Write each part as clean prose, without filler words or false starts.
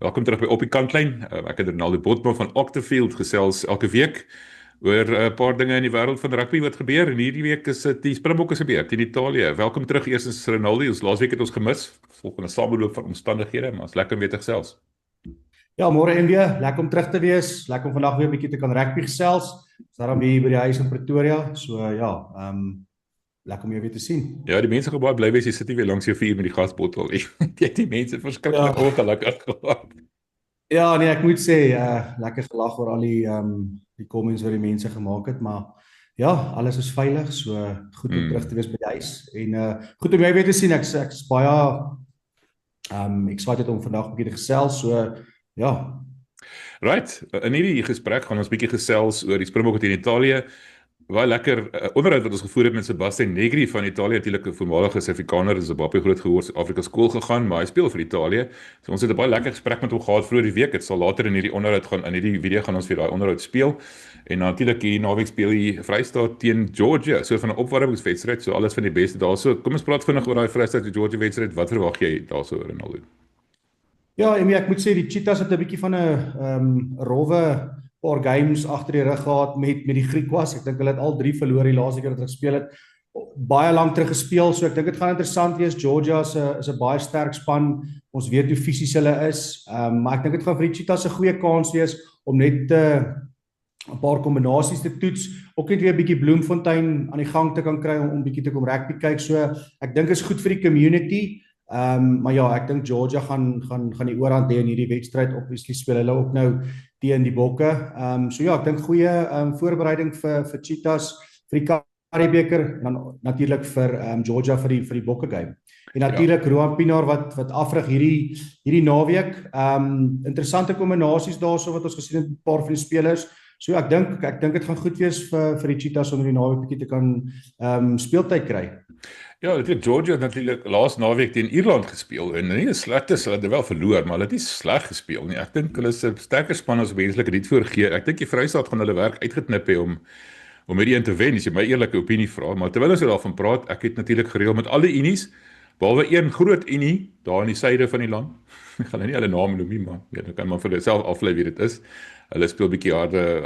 Welkom terug by Op die Kantlyn. Ek het Ronaldo Botman van Octafield gesels elke week oor 'n paar dinge in die wêreld van rugby wat gebeur. En hierdie week is dit die Springbokke se beurt in Italië. Welkom terug eerstens Ronaldo. Ons laasweek het ons gemis. Volgende sameloop van omstandighede, maar ons lekker om weer te gesels. Ja, môre en weer, lekker om terug te wees. Lekker om vandag weer 'n bietjie te kan rugby gesels. Ons daarom hier by die huis in Pretoria. So ja, lekker om jou weer te sien. Ja, die mense gaan baie bly wees. Jy sit nie weer langs jou vuur met die gasbottel nie. Die mense verskriklik ongelukkig gehad. Ja, nee, ek moet sê, lekker gelag oor al die comments wat die mense gemaak het, maar ja, alles is veilig, so goed om terug te wees by die huis. En goed om jou weer te sien. Ek is baie excited om vandag 'n bietjie te gesels, so ja. Right, in hierdie gesprek gaan ons bietjie gesels oor die Springbokke teen Italië. Baie lekker onderhoud wat ons gevoer het met Sebastian Negri van Italië, natuurlik 'n voormalige Suid-Afrikaner, is op baie groot gehoor Suid-Afrika skool gegaan, maar hy speel vir Italië. So ons het 'n baie lekker gesprek met hom gehad vroeër die week. Dit sal later in hierdie onderhoud gaan, in hierdie video gaan ons vir daai onderhoud speel. En natuurlik hier naweek speel die Vrystaat teen Georgia, so van 'n opwarmingswedstryd, so alles van die beste daarso. Kom ons praat vinnig oor daai Vrystaat teen Georgia wedstryd. Wat verwag jy daarso, Ronaldo? Ja, ek moet sê die Cheetahs het 'n bietjie van 'n rowwe paar games agter die rug gehad met die Griquas. Ek dink hulle het al 3 verloor die laaste keer dat hulle gespeel het. Baie lank terug gespeel, so ek dink dit gaan interessant wees. Georgia is 'n baie sterk span. Ons weet hoe fisies hulle is. Maar ek dink dit gaan vir die Cheetahs 'n goeie kans wees om net 'n paar kombinasies te toets, ook net weer 'n bietjie Bloemfontein aan die gang te kan kry om bietjie te kom rugby kyk. So ek dink is goed vir die community. Maar ja, ek dink Georgia gaan die oorhand hê in hierdie wedstryd. Obviously speel hulle ook nou teen die Bokke. So ja, ek dink goeie voorbereiding vir Cheetahs vir die Karibebeker, dan natuurlik vir Georgia vir die Bokke game. En natuurlik Roan Pienaar wat afrig hierdie naweek. Interessante kombinasies daarso wat ons gesien het met 'n paar van die spelers. So ek dink dit gaan goed wees vir die Cheetahs om in die naweek bietjie te kan speeltyd kry. Ja, natuurlik Georgia het natuurlik laas naweek teen Ierland gespeel en nie 'n slegte, hulle het wel verloor, maar hulle het nie sleg gespeel nie. Ek dink hulle is 'n sterker span as wenslik dit voorgee. Ek dink die Vrystaat gaan hulle werk uitgeknip hê om hierdie een te wen, as jy my eerlike opinie vra. Maar terwyl ons daarvan praat, ek het natuurlik gereël met alle unies, behalwe een groot unie daar in die suide van die land. Ek gaan nou nie hulle name noem nie, maar ja, dan kan man vir jouself aflei wie dit is. Hulle speel bietjie harde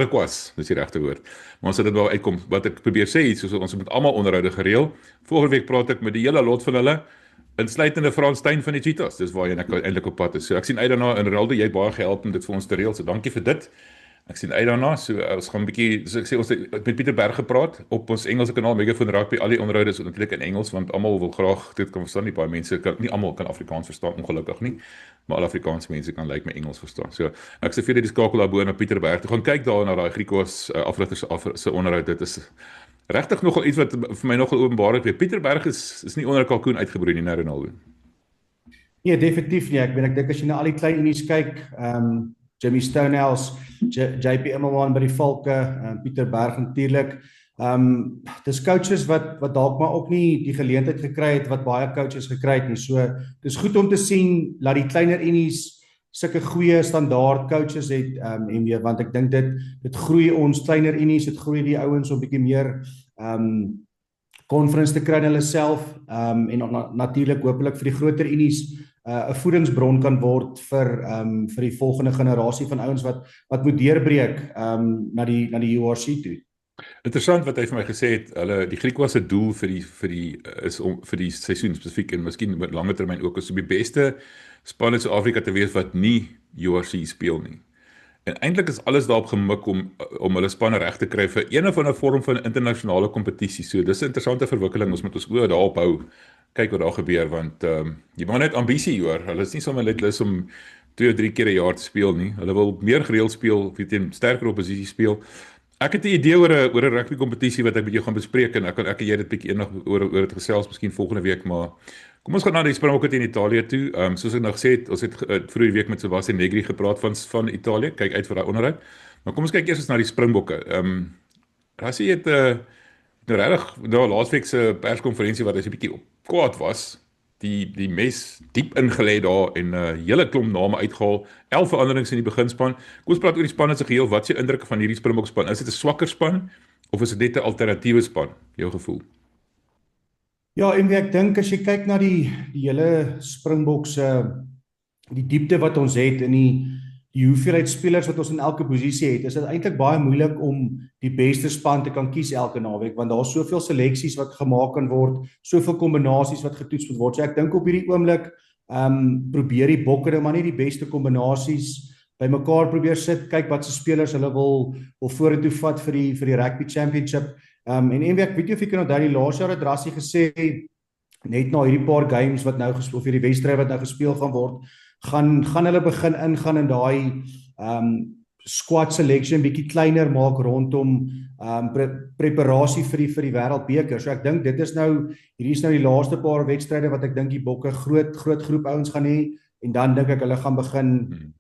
kwas, dis die regte woord. Maar ons het dit wel uitkom. Wat ek probeer sê, soos ons met almal onderhoude gereël. Volgende week praat ek met die hele lot van hulle, insluitende Frans Steyn van die Cheetahs. Dis waarheen ek eintlik op pad is. So ek sien uit daarna, en Ronaldo, jy het baie gehelp om dit vir ons te reël. So dankie vir dit. Ek sien uit daarna, so ons gaan 'n bietjie, so ek sê ons het met Pieter Berg gepraat op ons Engelse kanaal Megaphone Rugby. Al die onderhoude is natuurlik in Engels want almal wil graag dit kan verstaan. Nie baie mense kan, nie almal kan Afrikaans verstaan ongelukkig nie, maar al Afrikaanse mense kan my Engels verstaan. So ek sê vir die skakel daarbo na Pieter Berg. Gaan kyk daar na daai Griquas afrigters se onderhoud. Dit is regtig nogal iets wat vir my nogal openbaar het. Pieter Berg is nie onder 'n kalkoen uitgebroei nie, Ronaldo. Nee, definitief nie. Ek dink as jy na al die klein unies kyk, Jimmy Stonehouse, JP Immelman by die Valke, Pieter Berg natuurlik. Dis coaches wat dalk maar ook nie die geleentheid gekry het wat baie coaches gekry het nie. So dis goed om te sien dat die kleiner unies sulke goeie standaard coaches het, want ek dink dit groei ons kleiner unies, dit groei die ouens om bietjie meer conference te kry in hulle self, en natuurlik hopelik vir die groter unies 'n voedingsbron kan word vir die volgende generasie van ouens wat moet deurbreek na die URC toe. Interessant wat hy vir my gesê het, hulle die Griquas se doel is om vir die seisoen spesifiek en miskien met langer termyn ook is om die beste span in Suid-Afrika te wees wat nie URC speel nie. En eintlik is alles daarop gemik om hulle spanne reg te kry vir een of ander vorm van internasionale kompetisie. So dis 'n interessante verwikkeling, ons moet ons oë daarop hou. Kyk wat daar gebeur, want jy moet net ambisie hoor. Hulle is nie sommer net lus om 2 of 3 keer 'n jaar te speel nie. Hulle wil meer gereeld speel, teen sterker oppositie speel. Ek het 'n idee oor 'n rugby kompetisie wat ek met jou gaan bespreek en ek en jy dit bietjie eendag oor dit gesels miskien volgende week, maar kom ons gaan na die Springbokke teen Italië toe. Soos ek nou gesê het, ons het vroeër die week met Sebastian Negri gepraat van Italië. Kyk uit vir daai onderhoud. Maar kom ons kyk eers na die Springbokke. Rassie het nou regtig na laasweek se perskonferensie wat hy 'n bietjie kwaad was, die mes diep ingelê daar en 'n hele klomp name uitgehaal, 11 veranderings in die beginspan. Kom ons praat oor die span as 'n geheel. Wat is jou indrukke van hierdie Springbok span? Is dit 'n swakker span of is dit net 'n alternatiewe span, jou gevoel? Ja, en ek dink as jy kyk na die hele Springbok se die diepte wat ons het in die hoeveelheid spelers wat ons in elke posisie het, is dit eintlik baie moeilik om die beste span te kan kies elke naweek, want daar's soveel seleksies wat gemaak kan word, soveel kombinasies wat getoets moet word. So ek dink op hierdie oomblik probeer die Bokke maar nie die beste kombinasies bymekaar probeer sit, kyk wat se spelers hulle wil vorentoe vat vir die Rugby Championship. En ek weet nie of jy kan onthou die laaste jaar het Rassie gesê net na hierdie paar games wat nou of hierdie wedstryd wat nou gespeel gaan word, gaan hulle begin ingaan in daai squad selection bietjie kleiner maak rondom preparasie vir die Wêreldbeker. So ek dink hierdie is nou die laaste paar wedstryde wat ek dink die Bokke groot groep ouens gaan hê, en dan dink ek hulle gaan begin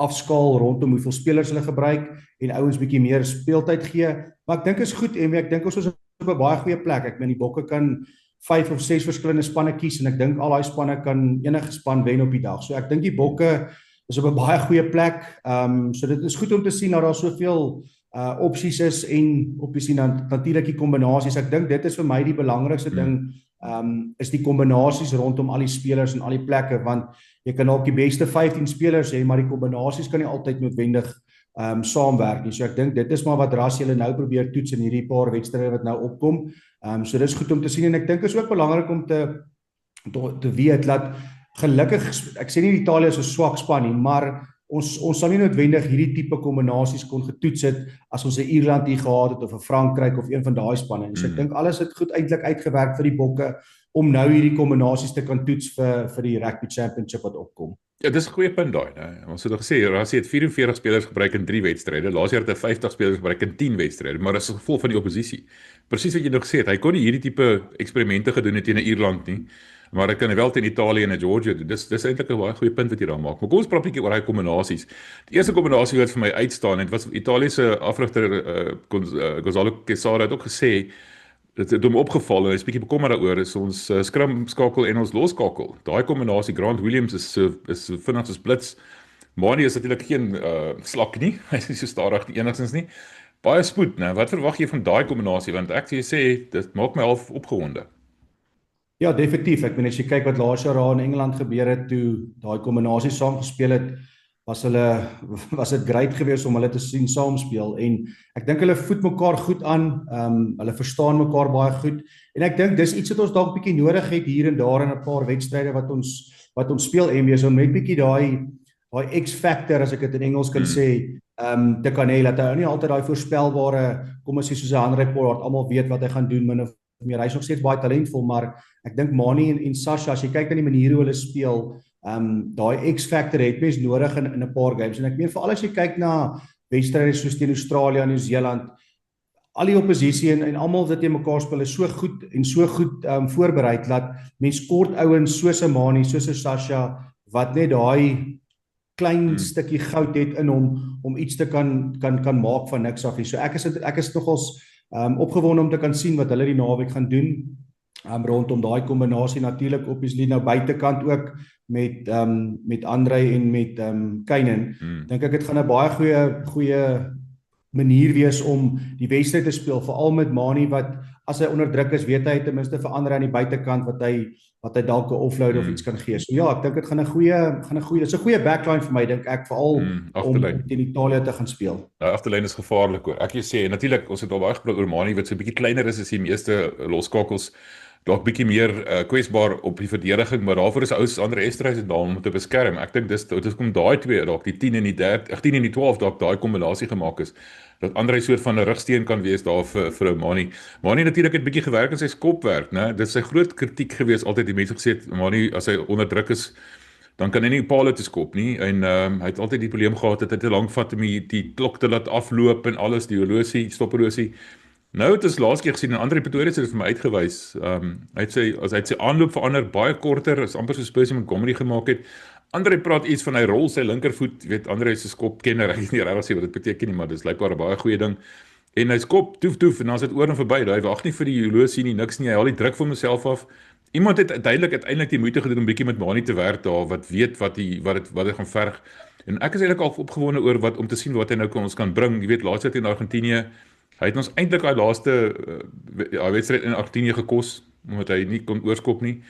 afskaal rondom hoeveel spelers hulle gebruik en ouens bietjie meer speeltyd gee. Maar ek dink is goed, en ek dink ons is op 'n baie goeie plek. Ek meen die Bokke kan 5 of 6 verskillende spanne kies, en ek dink al daai spanne kan enige span wen op die dag. So ek dink die Bokke is op 'n baie goeie plek. So dit is goed om te sien dat daar soveel opsies is, en op die natuurlik die kombinasies. Ek dink dit is vir my die belangrikste ding, is die kombinasies rondom al die spelers en al die plekke, want jy kan ook die beste 15 spelers hê, maar die kombinasies kan nie altyd noodwendig saamwerk nie. So ek dink dit is maar wat Rassie hulle nou probeer toets in hierdie paar wedstryde wat nou opkom. So dis goed om te sien, en ek dink is ook belangrik om te weet dat gelukkig, ek sê nie Italië is 'n swak span nie, maar ons sal nie noodwendig hierdie tipe kombinasies kon getoets het as ons 'n Ierland hier gehad het of 'n Frankryk of een van daai spanne. So ek dink alles het goed eintlik uitgewerk vir die Bokke om nou hierdie kombinasies te kan toets vir die Rugby Championship wat opkom. Ja, dis 'n goeie punt daai, né? Ons het al gesê Rassie het 44 spelers gebruik in 3 wedstryde. Laas jaar het hy 50 spelers gebruik in 10 wedstryde, maar as gevolg van die oppositie. Presies wat jy nog gesê het, hy kon nie hierdie tipe eksperimente gedoen het teen 'n Ierland nie, maar hy kan wel teen Italië en Georgia doen. Dis eintlik 'n baie goeie punt wat jy daar maak. Maar kom ons praat 'n bietjie oor daai kombinasies. Die eerste kombinasie wat vir my uitstaan het, was Italië se afrigter Gonzalo Quesada het ook gesê, dit het hom opgeval en hy is bietjie bekommerd daaroor, is ons scrum skakel en ons loskakel. Daai kombinasie, Grant Williams is vinnig soos blits. Manie is natuurlik geen slak nie. Hy is nie so stadig nie enigstens nie. Baie spoed, né? Wat verwag jy van daai kombinasie? Want ek sê dit maak my half opgewonde. Ja, definitief. Ek meen as jy kyk wat laas jaar daar in Engeland gebeur het toe daai kombinasie saam gespeel het, was dit great geweest om hulle te sien saam speel, en ek dink hulle voed mekaar goed aan, hulle verstaan mekaar baie goed, en ek dink dis iets wat ons dalk bietjie nodig het hier en daar in 'n paar wedstryde wat ons speel, en wees om net bietjie daai X-factor, as ek dit in Engels kan sê, te kan hê, dat hy nie altyd daai voorspelbare, kom ons sê soos 'n Henry Pollard, almal weet wat hy gaan doen min of meer. Hy's nog steeds baie talentvol, maar ek dink Manie en Sasha, as jy kyk na die manier hoe hulle speel, daai X-factor het mens nodig in 'n paar games, en ek meen veral as jy kyk na wedstryde soos teen Australië en Nieu-Seeland, al die oppositie en almal wat teen mekaar speel is so goed voorberei dat mens kort ouens soos 'n Manie, soos 'n Sasha wat net daai klein stukkie goud het in hom om iets te kan maak van niks af. So ek is nogals opgewonde om te kan sien wat hulle die naweek gaan doen. Rondom daai kombinasie natuurlik obviously nou buitekant ook met Andre en met Keinan. Dink ek dit gaan 'n baie goeie manier wees om die wedstryd te speel, veral met Manie wat as hy onder druk is, weet hy ten minste vir Andre aan die buitekant wat hy dalk 'n offload of iets kan gee. So ja, ek dink dit gaan 'n goeie dis 'n goeie backline vir my, dink ek, veral om teen Italië te gaan speel. Nou, agterlyn is gevaarlik hoor. Ek sê natuurlik ons het al baie gepraat oor Manie wat so 'n bietjie kleiner is as die meeste loskakels, dalk bietjie meer kwesbaar op die verdediging, maar daarvoor is ouens ander Esterhuis daar om te beskerm. Ek dink dis kom daai twee dalk die 10 en die 10 en die 12 dalk daai kombinasie gemaak is dat Andre soort van 'n rigsteen kan wees daar vir Manie. Manie natuurlik het bietjie gewerk aan sy skopwerk, né? Dit is sy groot kritiek gewees altyd, die mense gesê het Manie as hy onder druk is, dan kan hy nie palle te skop nie, en hy het altyd die probleem gehad dat hy te lank vat om die klok te laat afloop en alles, die horlosie, stophorlosie. Nou het ons laas keer gesien en Andre Pretorius het vir my uitgewys. Hy het sy aanloop verander, baie korter, as amper soos Percy Montgomery gemaak het. Andre praat iets van hy rol sy linkervoet, weet Andre is 'n skopkenner, ek weet nie regtig sê wat dit beteken nie, maar dis blykbaar 'n baie goeie ding. En hy skop toef en dan is dit oor en verby. Hy wag nie vir die horlosie nie, niks nie. Hy haal die druk van homself af. Iemand het uiteindelik die moeite gedoen om bietjie met Manie te werk daar, wat weet wat hy gaan verg. En ek is eintlik al opgewonde oor om te sien wat hy nou ons kan bring. Jy weet, laas jaar teen Argentinië, hy het ons eintlik daai laaste wedstryd in Argentinië gekos, omdat hy nie kon oorskop nie.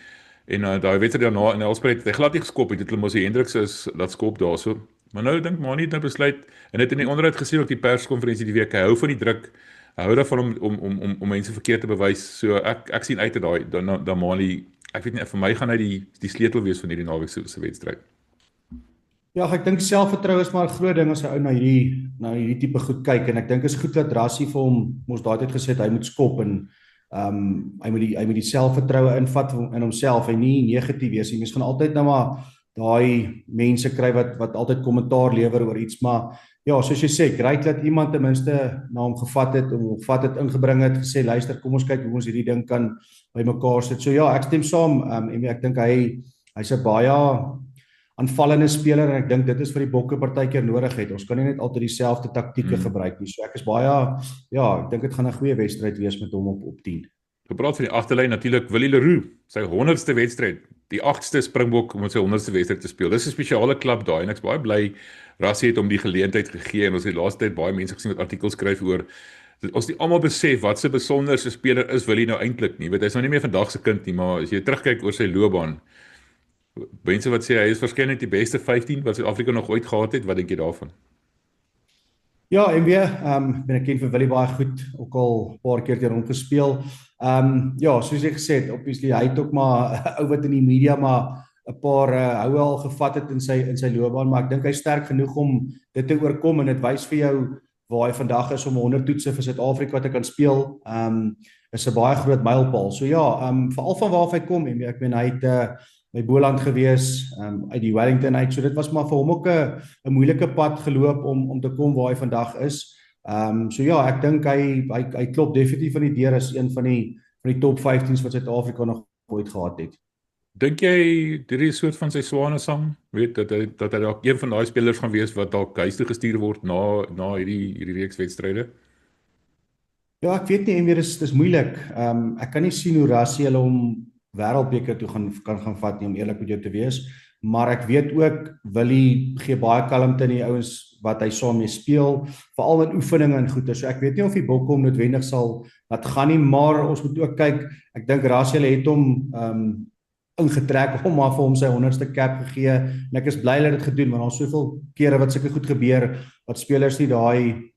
En daai wedstryd daarna in Elspruit het hy glad nie geskop het, het hulle mos die Hendriks is dat skop daarso. Maar nou dink Manie het nou besluit en het in die onderhoud gesê op die perskonferensie die week, hy hou van die druk. Hy hou daarvan om mense verkeerd te bewys. So ek sien uit daai dan Manie, ek weet nie, vir my gaan hy die sleutel wees van hierdie naweek se wedstryd. Ja, ek dink selfvertroue is maar 'n groot ding as 'n ou na hierdie tipe goed kyk en ek dink is goed dat Rassie vir hom mos daai tyd gesê het hy moet skop en hy moet die selfvertroue invat in homself en nie negatief wees nie. Mens gaan altyd nou maar daai mense kry wat altyd kommentaar lewer oor iets, maar ja, soos jy sê, great dat iemand ten minste na hom gevat het, ingebring het, gesê luister, kom ons kyk hoe ons hierdie ding kan bymekaar sit. So ja, ek stem saam en ek dink hy's 'n baie aanvallende speler en ek dink dit is vir die Bokke partykeer nodig het. Ons kan nie net altyd dieselfde taktieke gebruik nie. So ek is baie ek dink dit gaan 'n goeie wedstryd wees met hom op 10. Gepraat van die agterlyn natuurlik Willie Leroux, sy 100ste wedstryd, die 8ste Springbok om sy 100ste wedstryd te speel. Dis 'n spesiale klap daai en ek's baie bly Rassie het hom die geleentheid gegee en ons het die laaste tyd baie mense gesien wat artikels skryf oor ons nie almal besef wat se besonderse speler is Willie nou eintlik nie. Weet hy's nou nie meer vandag se kind nie, maar as jy terugkyk oor sy loopbaan, mense wat sê hy is waarskynlik die beste 15 wat Suid-Afrika nog ooit gehad het, wat dink jy daarvan? Ja, en weer, ben ek ken vir Willie baie goed, ook al 'n paar keer teen hom gespeel. Ja, soos jy gesê het, obviously hy het ook maar ou wat in die media maar 'n paar houe al gevat het in sy loopbaan, maar ek dink hy's sterk genoeg om dit te oorkom en dit wys vir jou waar hy vandag is om 100 toetse vir Suid-Afrika te kan speel. Is 'n baie groot mylpaal. So ja, veral van waar hy kom en ek meen hy het by Boland gewees, uit die Wellington uit. So dit was maar vir hom ook 'n moeilike pad geloop om te kom waar hy vandag is. So ja, ek dink hy klop definitief van die deur as een van die top 15s wat Suid-Afrika nog ooit gehad het. Dink jy dit is 'n soort van sy swanesang, weet dat hy dalk een van daai spelers gaan wees wat dalk huis toe gestuur word na hierdie reeks wedstryde? Ja, ek weet nie en weer dis moeilik. Ek kan nie sien hoe Rassie hulle hom wêreldbeker toe kan gaan vat nie, om eerlik met jou te wees, maar ek weet ook Willie gee baie kalmte in die ouens wat hy saam mee speel, veral in oefeninge en goeie. So ek weet nie of die Bokke hom noodwendig sal laat gaan nie, maar ons moet ook kyk. Ek dink Rassie het hom ingetrek om maar vir hom sy 100ste cap gegee en ek is bly dat dit gedoen, want daar's soveel kere wat sulke goed gebeur wat spelers nie daai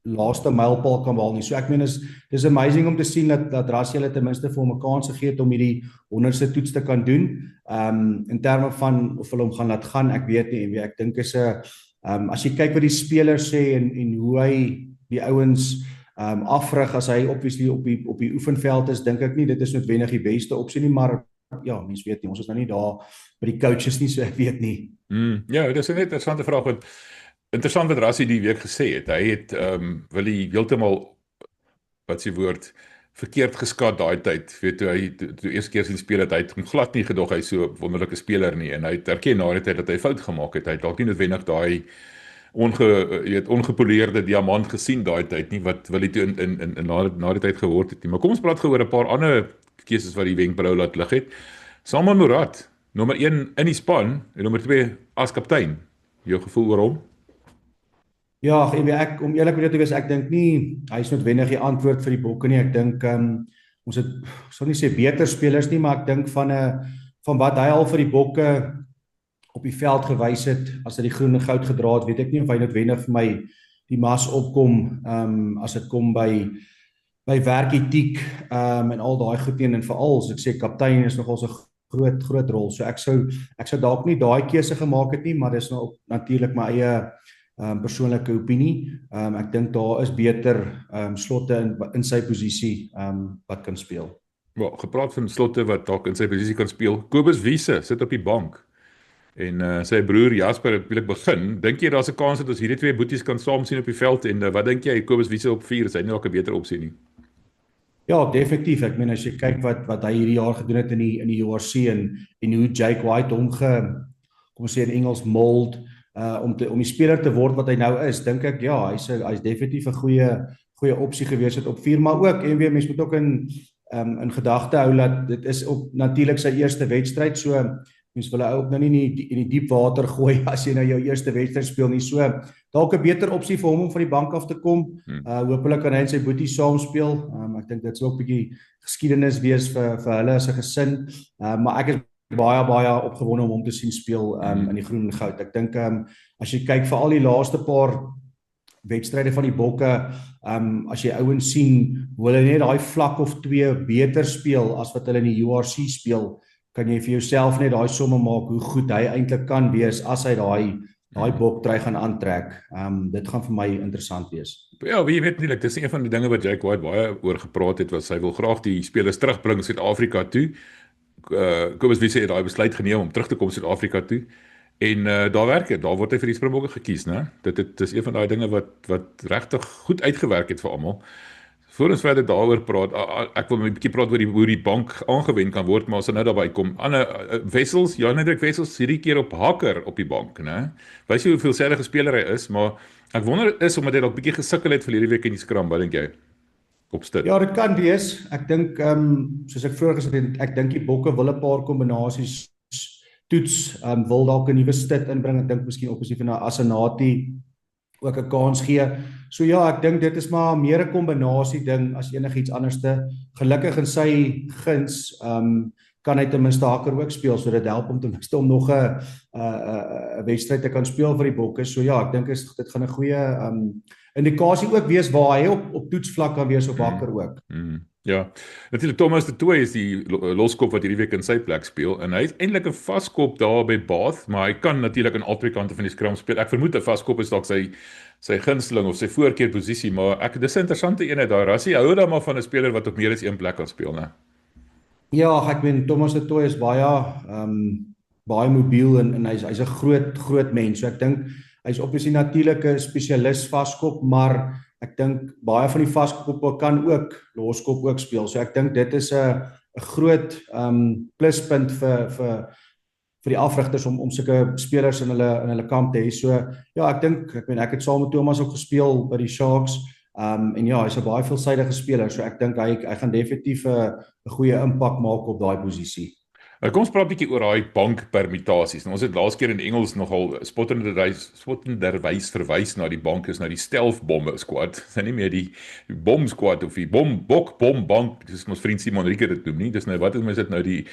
laaste mylpaal kan behaal nie. So ek meen dis amazing om te sien dat Rassie ten minste vir hom 'n kans gegee het om hierdie 100ste toets te kan doen. In terme van of hulle hom gaan laat gaan, ek weet nie en ek dink is 'n as jy kyk wat die spelers sê en hoe hy die ouens afrig as hy obviously op die oefenveld is, dink ek nie dit is noodwendig die beste opsie nie, maar ja, mens weet nie, ons is nou nie daar by die coaches nie, so ek weet nie. Ja, dis 'n interessante vraag want interessant wat Rassie die week gesê het. Hy het Willie heeltemal wat sy woord verkeerd geskat daai tyd. Weet jy, toe eerste keer sien speel het hy hom glad nie gedog hy so 'n wonderlike speler nie en hy het erken na die tyd dat hy fout gemaak het. Hy het dalk nie noodwendig daai ongepoleerde diamant gesien daai tyd nie wat Willie toe in na die tyd geword het nie. Maar kom ons praat gou oor 'n paar ander keuses wat die wenkbrau laat lig het. Salman Mourad, nommer 1 in die span en nommer 2 as kaptein. Jou gevoel oor hom? Ja, om eerlik met jou te wees, ek dink nie hy is noodwendig die antwoord vir die Bokke nie. Ek dink ons het sou nie sê beter spelers nie, maar ek dink van wat hy al vir die Bokke op die veld gewys het as hy die groen en goud gedra het, weet ek nie of hy noodwendig vir my die mas opkom as dit kom by werketiek en al daai goed en veral as ek sê kaptein is nogal so groot rol. So ek sou dalk nie daai keuse gemaak het nie, maar dis nou natuurlik my eie persoonlike opinie. Ek dink daar is beter slotte in sy posisie wat kan speel. Wel, gepraat van slotte wat dalk in sy posisie kan speel. Kobus Wiese sit op die bank. En sy broer Jasper het natuurlik begin. Dink jy daar's 'n kans dat ons hierdie twee boeties kan saam sien op die veld en wat dink jy Kobus Wiese op 4 is hy nie dalk 'n beter opsie nie? Ja, definitief. Ek meen as jy kyk wat hy hierdie jaar gedoen het in die URC en hoe Jake White hom kom ons sê in Engels mold om die speler te word wat hy nou is, dink ek ja, hy's definitief 'n goeie opsie gewees het op 4, maar ook en weer mens moet ook in gedagte hou dat dit is op natuurlik sy eerste wedstryd, so mens wil ook nou nie in die diep water gooi as jy nou jou eerste wedstryd speel nie. So dalk 'n beter opsie vir hom om van die bank af te kom. Hopelik kan hy en sy boetie saam speel. Ek dink dit sal ook 'n bietjie geskiedenis wees vir hulle as 'n gesin. Maar ek is baie opgewonde om hom te sien speel in die groen en goud. Ek dink as jy kyk vir al die laaste paar wedstryde van die Bokke, as jy ouens sien hoe hulle net daai vlak of 2 beter speel as wat hulle in die URC speel, kan jy vir jouself net daai somme maak hoe goed hy eintlik kan wees as hy daai boktrui gaan aantrek. Dit gaan vir my interessant wees. Ja, wie weet nie, dis een van die dinge wat Jack White baie oor gepraat het, was hy wil graag die spelers terugbring Suid-Afrika toe. Kobus Wiese het daai besluit geneem om terug te kom Suid-Afrika toe. En daar werk dit, daar word hy vir die Springbokke gekies, né? Dit is een van daai dinge wat regtig goed uitgewerk het vir almal. Voor ons verder daaroor praat, ek wil 'n bietjie praat oor hoe die bank aangewend kan word, maar as nou daarby kom, ander Wessels, Jan-Hendrik Wessels hierdie keer op haker op die bank, né? Wys jy hoe veelsidige speler hy is, maar ek wonder is omdat hy dalk bietjie gesukkel het verlede week in die skram, wat dink jy? Opstit. Ja, dit kan wees. Ek dink soos ek vroeër gesê het, ek dink die Bokke wil 'n paar kombinasies toets, wil dalk 'n nuwe stit inbring. Ek dink miskien oppositief na Asenati ook 'n kans gee. So ja, ek dink dit is maar meer 'n kombinasie ding as enigiets anderste. Gelukkig in sy guns kan hy ten minste haker ook speel, so dit help om ten minste om nog 'n wedstryd te kan speel vir die Bokke. So ja, ek dink dit gaan 'n goeie indikasie ook wees waar hy op toetsvlak kan wees op haker ook. Ja, natuurlik Thomas de Tooy is die loskop wat hierdie week in sy plek speel en hy is eintlik 'n vaskop daar by Bath, maar hy kan natuurlik aan albei kante van die skram speel. Ek vermoed 'n vaskop is dalk sy gunsteling of sy voorkeurposisie, maar dis 'n interessante eenheid daar. Rassie hou dan maar van 'n speler wat op meer as een plek kan speel, né? Ja, ek meen Thomas de Tooy is baie mobiel en hy's 'n groot mens. So ek dink hy's obviously natuurlik 'n spesialis vaskop, maar ek dink baie van die vaskoppe kan ook loskop ook speel. So ek dink dit is 'n groot pluspunt vir die afrigters om sulke spelers in hulle kamp te hê. So ja, ek het saam met Thomas ook gespeel by die Sharks. En ja, hy's 'n baie veelsidige speler. So ek dink hy gaan definitief 'n goeie impak maak op daai posisie. Kom ons praat 'n bietjie oor daai bankpermutasies. Ons het laas keer in Engels nogal spottenderwys verwys na die bank is nou die stealth-bombe squad. Dis nie meer die bom squad of die bom bank, dis ons vriend Simon Rieke dit noem nie. Dis nou wat is dit nou die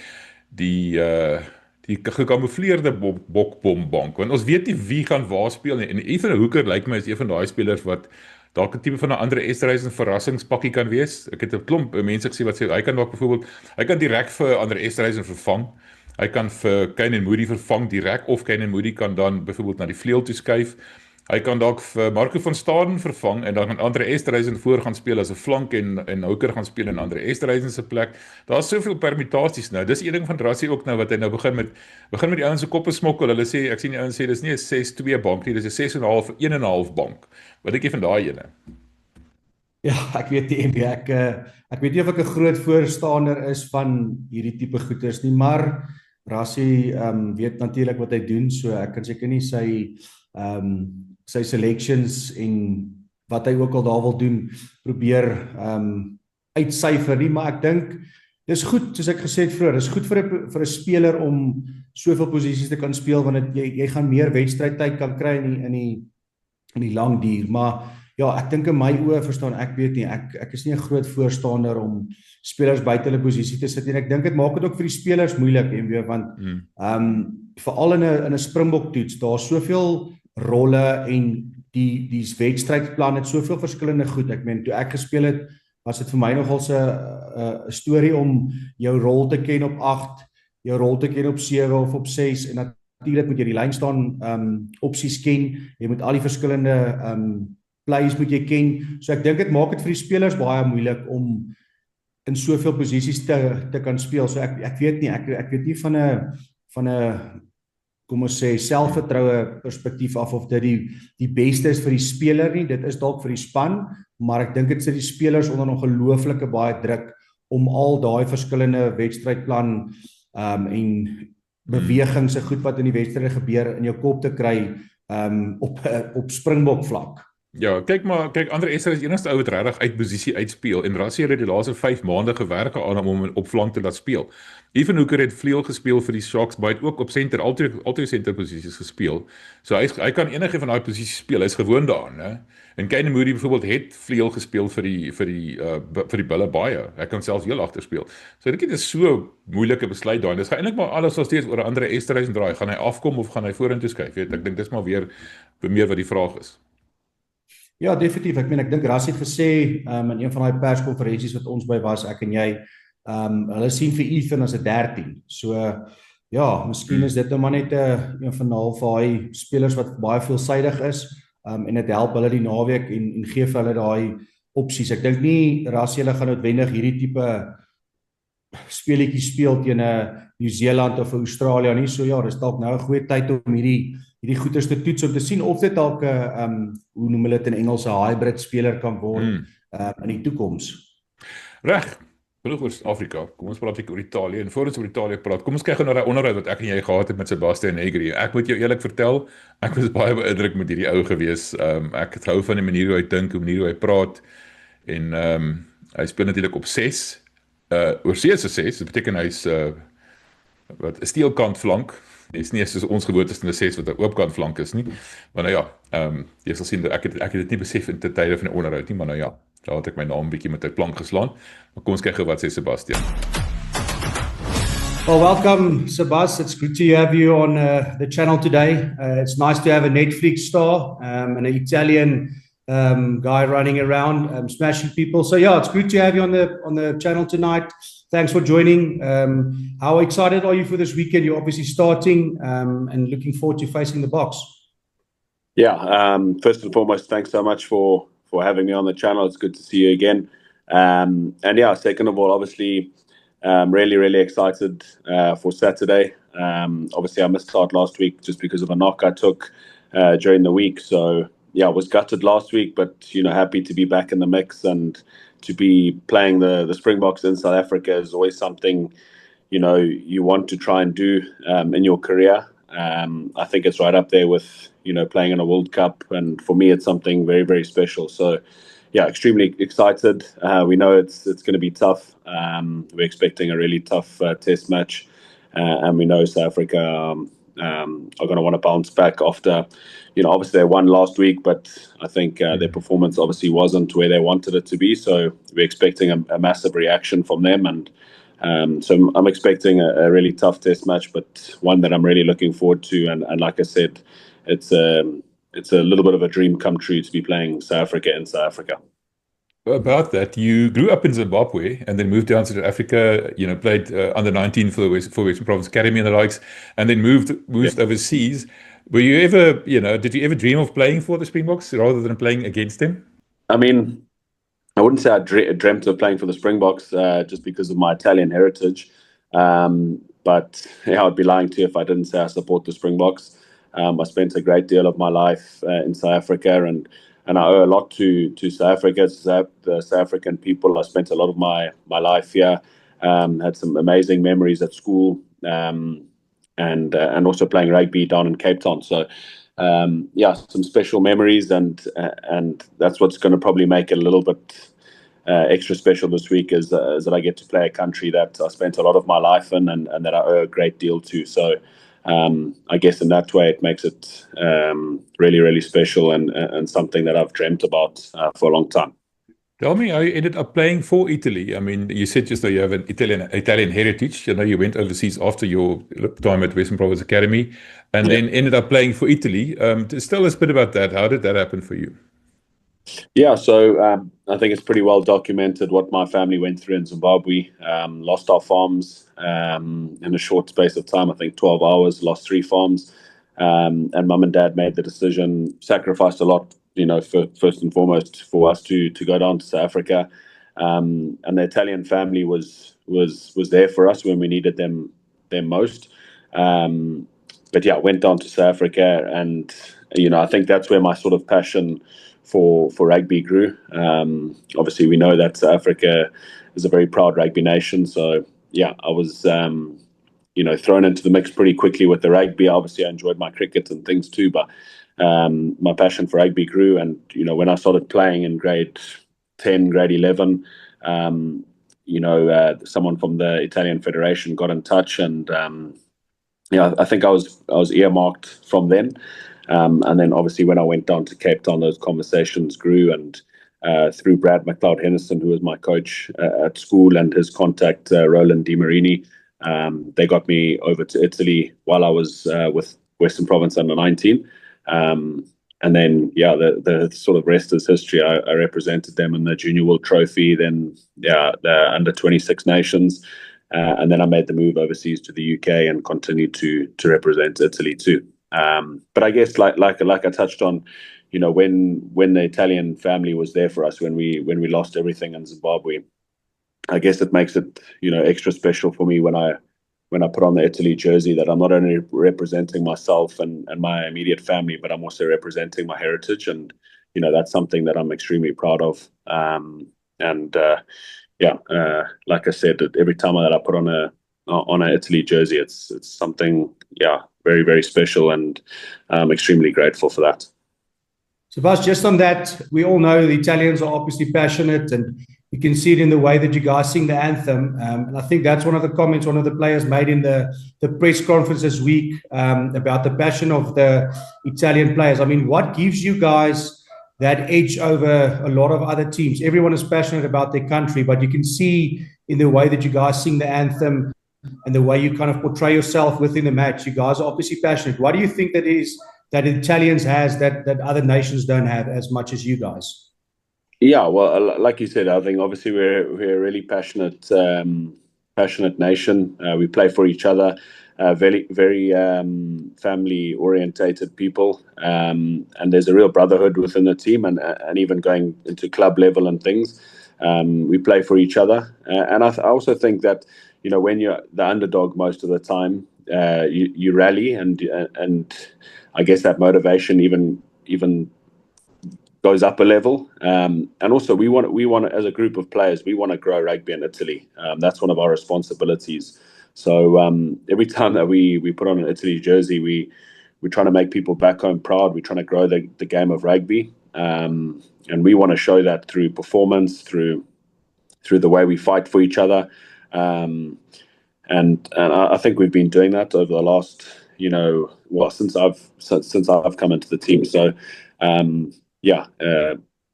gekamoufleerde bokbombank. Want ons weet nie wie gaan waar speel nie. En Ethan Hooker lyk my is een van daai spelers wat dalk 'n tipe van 'n Andre Esterhuizen verrassingspakkie kan wees. Ek het 'n klomp mense gesien wat sê hy kan dalk byvoorbeeld hy kan direk vir Andre Esterhuizen vervang. Hy kan vir Kane Moody vervang direk of Kane Moody kan dan byvoorbeeld na die vleuel toe skuif. Hy kan dalk vir Marco van Staden vervang en dan kan Andre Esterhuizen voor gaan speel as 'n flank en Hooker gaan speel in Andre Esterhuizen se plek. Daar's soveel permutasies nou. Dis een ding van Rassie ook nou wat hy nou begin met die ouens se koppe smokkel. Hulle sê ek sien die ouens sê dis nie 'n 6-2 bank nie, dis 'n 6.5 1.5 bank. Wat dink jy van daai ene? Ja, ek weet nie, ek weet nie of ek 'n groot voorstander is van hierdie tipe goeders nie, maar Rassie weet natuurlik wat hy doen, so ek kan seker nie sy selections en wat hy ook al daar wil doen probeer uitsyfer nie, maar ek dink dis goed, soos ek gesê het vroeër, dis goed vir 'n speler om soveel posisies te kan speel want jy gaan meer wedstrydtyd kan kry in die lang duur, maar ja, ek dink in my oë verstaan ek weet nie, ek is nie 'n groot voorstander om spelers buite hulle posisie te sit nie. Ek dink dit maak dit ook vir die spelers moeilik want veral in 'n Springbok toets, daar's soveel rolle en die wedstrydplan het soveel verskillende goed. Ek meen toe ek gespeel het, was dit vir my nogal 'n storie om jou rol te ken op 8, jou rol te ken op 7 of op 6 en natuurlik moet jy die lyn staan opsies ken. Jy moet al die verskillende plays moet jy ken. So ek dink dit maak dit vir die spelers baie moeilik om in soveel posisies te kan speel. So ek weet nie, ek weet nie van 'n kom ons sê selfvertroue perspektief af of dit die beste is vir die speler nie. Dit is dalk vir die span, maar ek dink dit sit die spelers onder ongelooflike baie druk om al daai verskillende wedstrydplan en bewegings se goed wat in die wedstryde gebeur in jou kop te kry op Springbok vlak. Ja, kyk Andre Esser is enigste ou wat regtig uit posisie uitspeel en Rassie het die laaste 5 maande gewerk aan hom om op flank te laat speel. Even Hooker het vleuel gespeel vir die Sharks, baie ook op senter, altyd senter posisies gespeel. So hy kan enige van daai posisies speel. Hy's gewoond daaraan, né? En Kane Moody byvoorbeeld het vleuel gespeel vir die Bulle baie. Hy kan selfs heel agter speel. So ek dink dit is so moeilike besluit daai. Dis gaan eintlik maar alles nog steeds oor 'n Andre Esterhuizen draai. Gaan hy afkom of gaan hy vorentoe skuif? Weet, ek dink dis maar weer meer wat die vraag is. Ja, definitief. Ek dink Rassie het gesê in een van daai perskonferensies wat ons by was, ek en jy, hulle sien vir Ethan as 'n 13. So ja, miskien is dit nou maar net 'n van daai spelers wat baie veelsidig is, en dit help hulle die naweek en gee vir hulle daai opsies. Ek dink nie Rassie hulle gaan noodwendig hierdie tipe speletjie speel teen 'n Nieu-Seeland of 'n Australië nie. So ja, dis dalk nou 'n goeie tyd om hierdie goeters te toets om te sien of dit dalk 'n hoe noem hulle dit in Engels 'n hybrid speler kan word in die toekoms. Reg. Genoeg oor Afrika. Kom ons praat oor Italië en voor ons oor Italië praat, kom ons kyk gou na daai onderhoud wat ek en jy gehad het met Sebastian Negri. Ek moet jou eerlik vertel, ek was baie beïndruk met hierdie ou gewees. Ek het hou van die manier hoe hy dink, die manier hoe hy praat en hy speel natuurlik op 6. Oorsee se 6, dit beteken hy's 'n steelkant flank. Dis nie soos ons gewoond is in 'n 6 wat 'n oopkant flank is nie. Maar nou ja, jy sal sien dat ek het dit nie besef in tye van die onderhoud nie, maar nou ja, daar het ek my naam bietjie met 'n plank geslaan. Maar kom ons kyk gou wat sê Sebastian. Well, welcome, Sebas. It's good to have you on the channel today. It's nice to have a Netflix star and an Italian guy running around smashing people. So yeah, it's good to have you on the channel tonight. Thanks for joining. How excited are you for this weekend? You're obviously starting and looking forward to facing the Boks. Yeah, first and foremost, thanks so much for having me on the channel. It's good to see you again. And yeah, second of all, obviously, really excited for Saturday. Obviously, I missed start last week just because of a knock I took during the week. So yeah, I was gutted last week, but happy to be back in the mix and to be playing the Springboks in South Africa is always something you want to try and do in your career. I think it's right up there with playing in a World Cup, and for me it's something very special. So yeah, extremely excited. We know it's going to be tough. We're expecting a really tough test match, and we know South Africa are going to want to bounce back after obviously they won last week, but I think their performance obviously wasn't where they wanted it to be. So we're expecting a massive reaction from them, and so I'm expecting a really tough test match, but one that I'm really looking forward to. And like I said, it's a little bit of a dream come true to be playing South Africa in South Africa. About that, you grew up in Zimbabwe and then moved down to South Africa, played under 19 for Western Province Academy and the likes, and then moved overseas. Were you ever, did you ever dream of playing for the Springboks rather than playing against them? I mean, I wouldn't say I dreamt of playing for the Springboks just because of my Italian heritage. But yeah, I'd be lying to you if I didn't say I support the Springboks. I spent a great deal of my life in South Africa, and I owe a lot to South Africa, the South African people. I spent a lot of my life here, had some amazing memories at school, and also playing rugby down in Cape Town. So yeah, some special memories, and that's what's going to probably make it a little bit extra special this week is that I get to play a country that I spent a lot of my life in, and that I owe a great deal to. So I guess in that way it makes it really special and something that I've dreamt about for a long time. Tell me how you ended up playing for Italy. I mean, you said just that you have an Italian heritage. You went overseas after your time at Western Province Academy, and then ended up playing for Italy. Just tell us a bit about that. How did that happen for you? Yeah, so I think it's pretty well documented what my family went through in Zimbabwe. Lost our farms in a short space of time. I think 12 hours, lost 3 farms. And mum and dad made the decision, sacrificed a lot, first and foremost for us to go down to South Africa. And the Italian family was there for us when we needed them most. But yeah, went down to South Africa, and I think that's where my sort of passion for rugby grew. Obviously, we know that South Africa is a very proud rugby nation. So yeah, I was thrown into the mix pretty quickly with the rugby. Obviously, I enjoyed my cricket and things too, but my passion for rugby grew. And, when I started playing in grade 10, grade 11, someone from the Italian Federation got in touch, and I think I was earmarked from then. And then obviously when I went down to Cape Town, those conversations grew, and through Brad McLeod Henderson, who was my coach at school, and his contact, Roland Di Marini, they got me over to Italy while I was with Western Province under 19. And then, the sort of rest is history. I represented them in the Junior World Trophy, then the under 26 nations, and then I made the move overseas to the UK and continued to represent Italy too. But I guess, like I touched on, when the Italian family was there for us, when we lost everything in Zimbabwe, I guess it makes it extra special for me when I put on the Italy jersey, that I'm not only representing myself and my immediate family, but I'm also representing my heritage. And, that's something that I'm extremely proud of. Like I said, every time that I put on a Italy jersey, it's something, very, very special, and I'm extremely grateful for that. So, Bas, just on that, we all know the Italians are obviously passionate, and you can see it in the way that you guys sing the anthem. And I think that's one of the comments one of the players made in the press conference this week, about the passion of the Italian players. I mean, what gives you guys that edge over a lot of other teams? Everyone is passionate about their country, but you can see in the way that you guys sing the anthem and the way you kind of portray yourself within the match, you guys are obviously passionate. What do you think that is that Italians has that other nations don't have as much as you guys? Yeah, well, like you said, I think obviously we're a really passionate nation. We play for each other, very, very family orientated people, and there's a real brotherhood within the team, and even going into club level and things, we play for each other. And I also think that when you're the underdog most of the time, you rally, and I guess that motivation even goes up a level. And also we want as a group of players, we want to grow rugby in Italy. That's one of our responsibilities. So every time that we put on an Italy jersey, we're trying to make people back home proud. We're trying to grow the game of rugby. And we want to show that through performance, through the way we fight for each other. And I think we've been doing that over the last, since I've come into the team. So,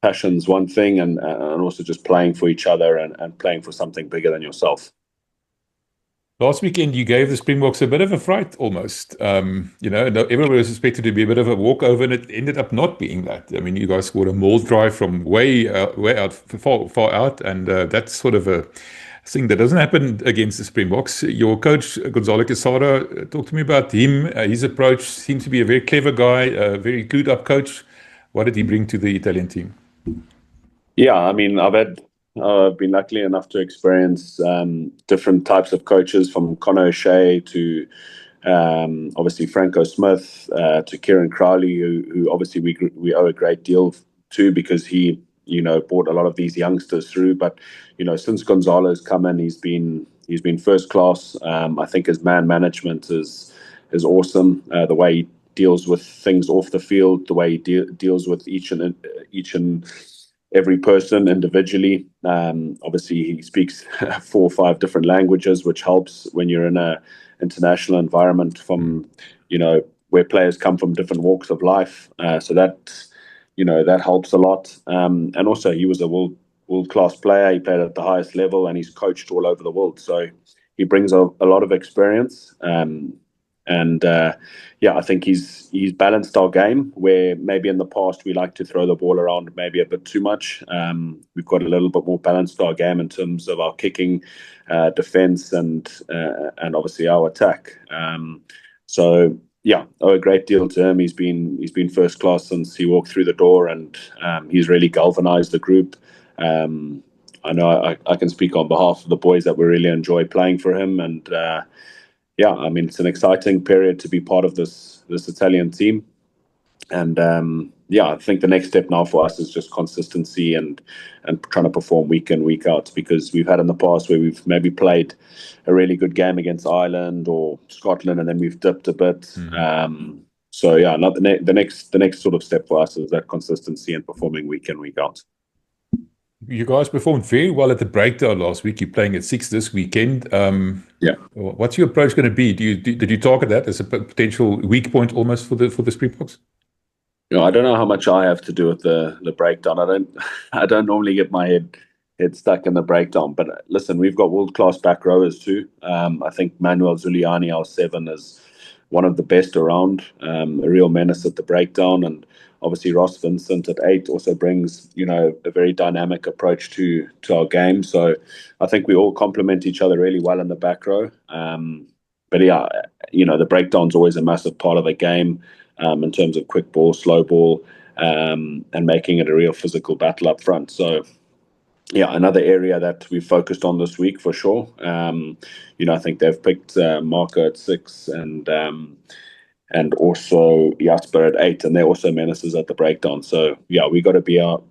passion's one thing, and also just playing for each other and playing for something bigger than yourself. Last weekend, you gave the Springboks a bit of a fright almost. Everybody was expected to be a bit of a walkover, and it ended up not being that. I mean, you guys scored a maul drive from way out, far out, and that's sort of a thing that doesn't happen against the Springboks. Your coach, Gonzalo Quesada, talk to me about him. His approach seems to be a very clever guy, a very clued up coach. What did he bring to the Italian team? Yeah, I mean, I've been lucky enough to experience different types of coaches, from Conor O'Shea to obviously Franco Smith, to Kieran Crowley, who obviously we owe a great deal to, because he brought a lot of these youngsters through. But since Gonzalo's come in, he's been first class. I think his man management is awesome. The way he deals with things off the field, the way he deals with each and every person individually. Obviously, he speaks 4 or 5 different languages, which helps when you're in a international environment from where players come from different walks of life. So that helps a lot. And also, he was a world-class player. He played at the highest level, and he's coached all over the world. So he brings a lot of experience. I think he's balanced our game, where maybe in the past we like to throw the ball around maybe a bit too much. We've got a little bit more balanced our game in terms of our kicking, defense, and obviously our attack. Owe a great deal to him. He's been first class since he walked through the door, and he's really galvanized the group. I know I can speak on behalf of the boys that we really enjoy playing for him, and I mean, it's an exciting period to be part of this Italian team. And I think the next step now for us is just consistency and trying to perform week in, week out, because we've had in the past where we've maybe played a really good game against Ireland or Scotland, and then we've dipped a bit. So yeah, not the next sort of step for us is that consistency and performing week in, week out. You guys performed very well at the breakdown last week. You're playing at 6 this weekend. Yeah. What's your approach going to be? Did you target that as a potential weak point almost for the Springboks? I don't know how much I have to do with the breakdown. I don't normally get my head stuck in the breakdown. But listen, we've got world-class back rowers too. I think Manuel Zuliani, our 7, is one of the best around, a real menace at the breakdown. And obviously Ross Vincent at 8 also brings, a very dynamic approach to our game. So I think we all complement each other really well in the back row. But yeah, the breakdown's always a massive part of the game in terms of quick ball, slow ball, and making it a real physical battle up front. So yeah, another area that we focused on this week for sure. I think they've picked Marco at 6 and also Jasper at 8, and they're also menaces at the breakdown. So yeah, we got to be on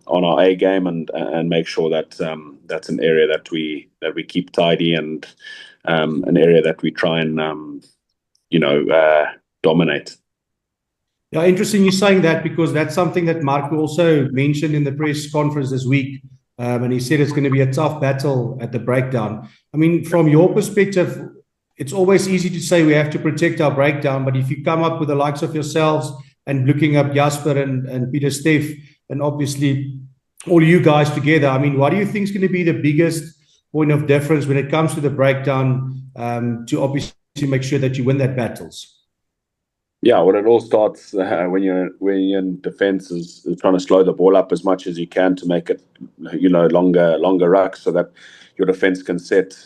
our A game and make sure that that's an area that we keep tidy and an area that we try and dominate. Yeah, interesting you saying that, because that's something that Marco also mentioned in the press conference this week. And he said it's going to be a tough battle at the breakdown. I mean, from your perspective, it's always easy to say we have to protect our breakdown, but if you come up with the likes of yourselves and looking up Jasper and Peter Steff, and obviously all you guys together, I mean, what do you think is going to be the biggest point of difference when it comes to the breakdown to obviously make sure that you win that battles? Yeah, well, it all starts when you're in defense is trying to slow the ball up as much as you can to make it, longer rucks so that your defense can set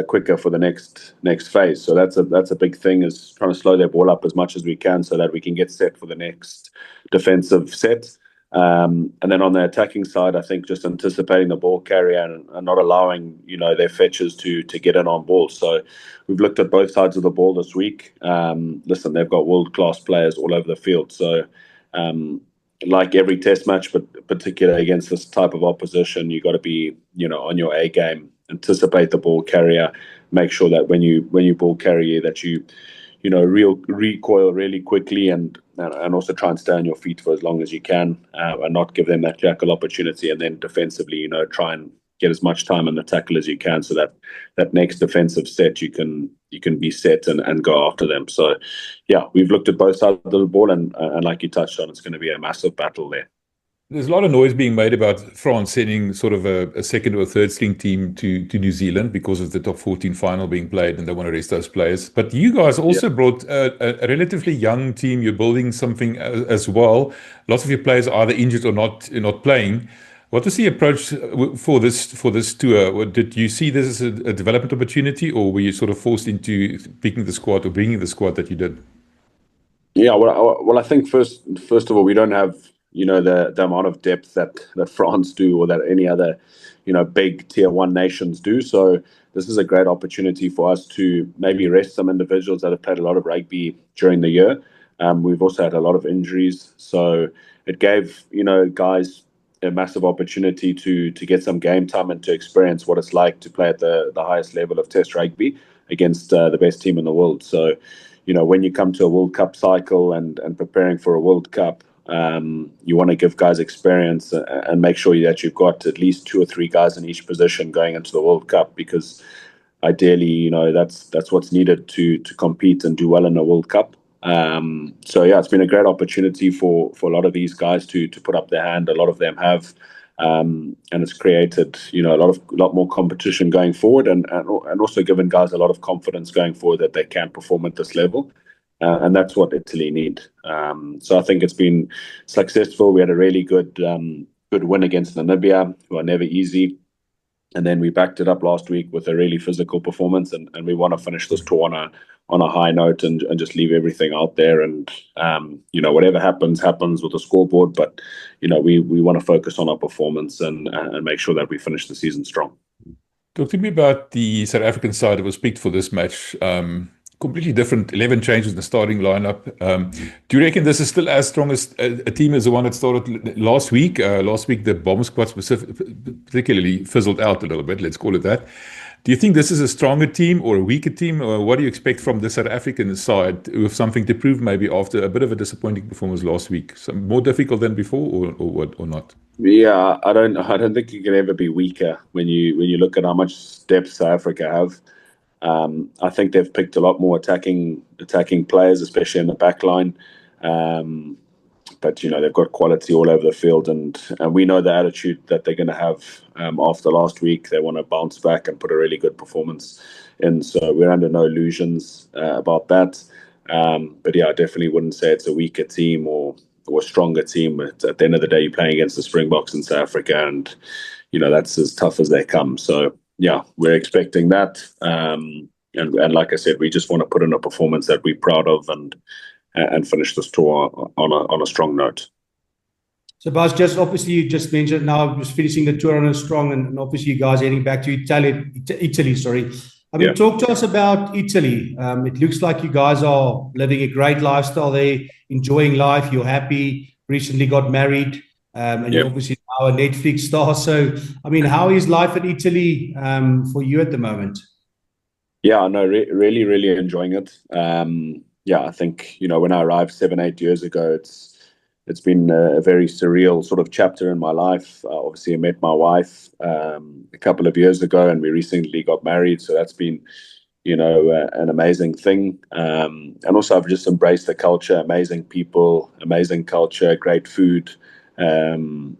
quicker for the next phase. So that's a big thing, is trying to slow their ball up as much as we can so that we can get set for the next defensive set. And then on the attacking side, I think just anticipating the ball carrier and not allowing, their fetchers to get in on ball. So we've looked at both sides of the ball this week. Listen, they've got world-class players all over the field. So like every test match, but particularly against this type of opposition, you got to be, on your A game, anticipate the ball carrier, make sure that when you ball carry that you recoil really quickly and also try and stay on your feet for as long as you can and not give them that jackal opportunity. And then defensively, try and get as much time in the tackle as you can so that next defensive set you can be set and go after them. So yeah, we've looked at both sides of the ball and like you touched on, it's going to be a massive battle there. There's a lot of noise being made about France sending sort of a second or third string team to New Zealand because of the top 14 final being played and they want to rest those players. But you guys also brought a relatively young team. You're building something as well. Lots of your players are either injured or not playing. What was the approach for this tour? Did you see this as a development opportunity, or were you sort of forced into picking the squad or bringing the squad that you did? Yeah, well, I think first of all, we don't have the amount of depth that France do or that any other big tier 1 nations do. So this is a great opportunity for us to maybe rest some individuals that have played a lot of rugby during the year. We've also had a lot of injuries, so it gave guys a massive opportunity to get some game time and to experience what it's like to play at the highest level of Test rugby against the best team in the world. So when you come to a World Cup cycle and preparing for a World Cup, you want to give guys experience and make sure that you've got at least 2 or 3 guys in each position going into the World Cup, because ideally, that's what's needed to compete and do well in a World Cup. So yeah, it's been a great opportunity for a lot of these guys to put up their hand. A lot of them have, and it's created a lot more competition going forward, and also given guys a lot of confidence going forward that they can perform at this level. And that's what Italy need. So I think it's been successful. We had a really good win against Namibia, who are never easy. And then we backed it up last week with a really physical performance. And we want to finish this tour on a high note and just leave everything out there. And, whatever happens with the scoreboard. But, we want to focus on our performance and make sure that we finish the season strong. Talk to me about the South African side that was picked for this match. Completely different, 11 changes in the starting lineup. Do you reckon this is still as strong as a team as the one that started last week? Last week, the bomb squad particularly fizzled out a little bit, let's call it that. Do you think this is a stronger team or a weaker team, or what do you expect from the South African side with something to prove maybe after a bit of a disappointing performance last week? Some more difficult than before, or what, or not? Yeah, I don't think you can ever be weaker when you look at how much depth South Africa have. I think they've picked a lot more attacking players, especially in the back line. But they've got quality all over the field, and we know the attitude that they're going to have after last week. They want to bounce back and put a really good performance in. So we're under no illusions about that. But yeah, I definitely wouldn't say it's a weaker team or a stronger team. But at the end of the day, you're playing against the Springboks in South Africa, and that's as tough as they come. So yeah, we're expecting that. And like I said, we just want to put in a performance that we're proud of and finish this tour on a strong note. So Bas, just obviously you just mentioned now just finishing the tour on a strong, and obviously you guys heading back to Italy, sorry. I mean, talk to us about Italy. It looks like you guys are living a great lifestyle there, enjoying life. You're happy, recently got married, and you're obviously now a Netflix star. So, I mean, how is life in Italy for you at the moment? Yeah, no, really, really enjoying it. Yeah, I think, when I arrived 7-8 years ago, it's been a very surreal sort of chapter in my life. Obviously, I met my wife a couple of years ago, and we recently got married. So that's been, an amazing thing. And also, I've just embraced the culture, amazing people, amazing culture, great food, and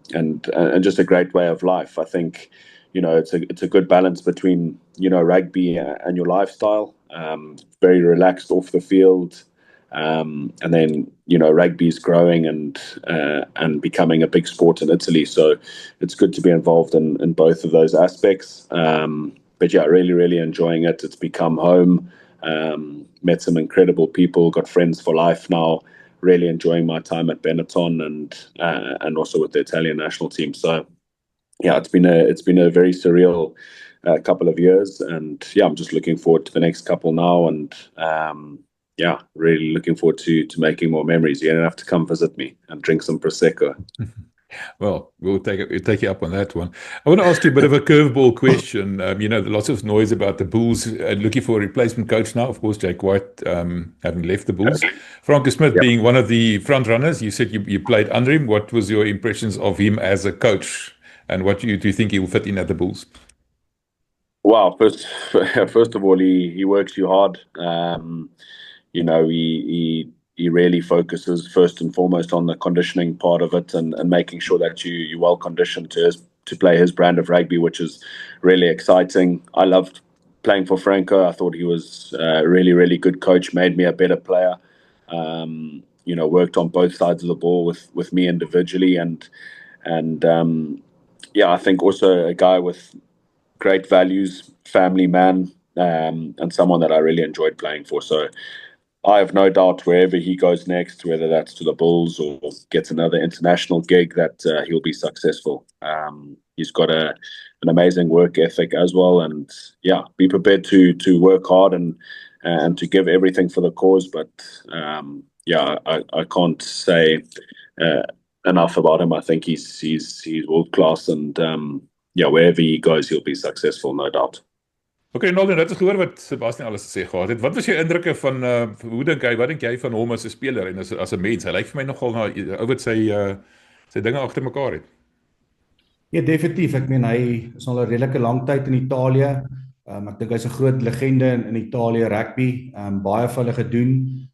just a great way of life. I think, it's a good balance between, rugby and your lifestyle. Very relaxed off the field. And then, rugby is growing and becoming a big sport in Italy. So it's good to be involved in both of those aspects. But yeah, really, really enjoying it. It's become home. Met some incredible people, got friends for life now. Really enjoying my time at Benetton and also with the Italian national team. So yeah, it's been a very surreal couple of years, and yeah, I'm just looking forward to the next couple now, and yeah, really looking forward to making more memories. You're gonna have to come visit me and drink some prosecco. Well, we'll take you up on that one. I want to ask you a bit of a curveball question. Lots of noise about the Bulls looking for a replacement coach now. Of course, Jake White having left the Bulls. Frank Smith being one of the front runners. You said you played under him. What was your impressions of him as a coach, and what do you think he will fit in at the Bulls? Well, first of all, he works you hard. He really focuses first and foremost on the conditioning part of it and making sure that you're well conditioned to play his brand of rugby, which is really exciting. I loved playing for Franco. I thought he was a really, really good coach, made me a better player. Worked on both sides of the ball with me individually, and I think also a guy with great values, family man, and someone that I really enjoyed playing for. So I have no doubt wherever he goes next, whether that's to the Bulls or gets another international gig, that he'll be successful. He's got an amazing work ethic as well, and yeah, be prepared to work hard and to give everything for the cause. But I can't say enough about him. I think he's world class, and wherever he goes, he'll be successful, no doubt. Okay, Naldo, dat is gehoor wat Sebastian alles gesê gehad het. Wat was jou indrukke van wat dink jy van hom as 'n speler en as 'n mens? Hy lyk vir my nogal na ou wat sy dinge agter mekaar het. Ja, definitief. Ek meen hy is al 'n redelike lang tyd in Italië. Ek dink hy's 'n groot legende in Italië rugby. Baie vir hulle gedoen.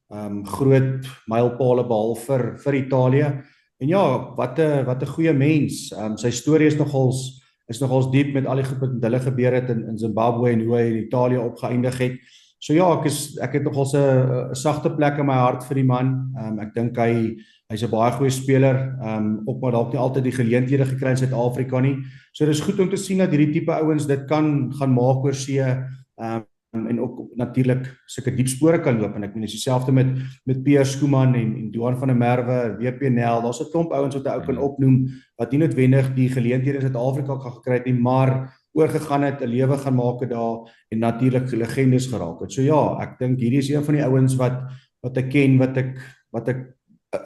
Groot mylpale behaal vir Italië. En ja, wat 'n goeie mens. Sy storie is nogals diep met al die goed wat hulle gebeur het in Zimbabwe en hoe hy in Italië opgeëindig het. So ja, ek het nogals 'n sagte plek in my hart vir die man. Ek dink hy's 'n baie goeie speler, op maar dalk nie altyd die geleenthede gekry in Suid-Afrika nie. So dis goed om te sien dat hierdie tipe ouens dit kan gaan maak oor see, en ook natuurlik sulke diep spore kan loop. En ek meen dis dieselfde met Pierre Schoeman en Johan van der Merwe, WP Nel. Daar's 'n klomp ouens wat ou kan opnoem wat nie noodwendig die geleenthede in Suid-Afrika gaan gekry het nie, maar oorgegaan het, 'n lewe gaan maak het daar en natuurlik legendes geraak het. So ja, ek dink hierdie is een van die ouens wat ek ken, wat ek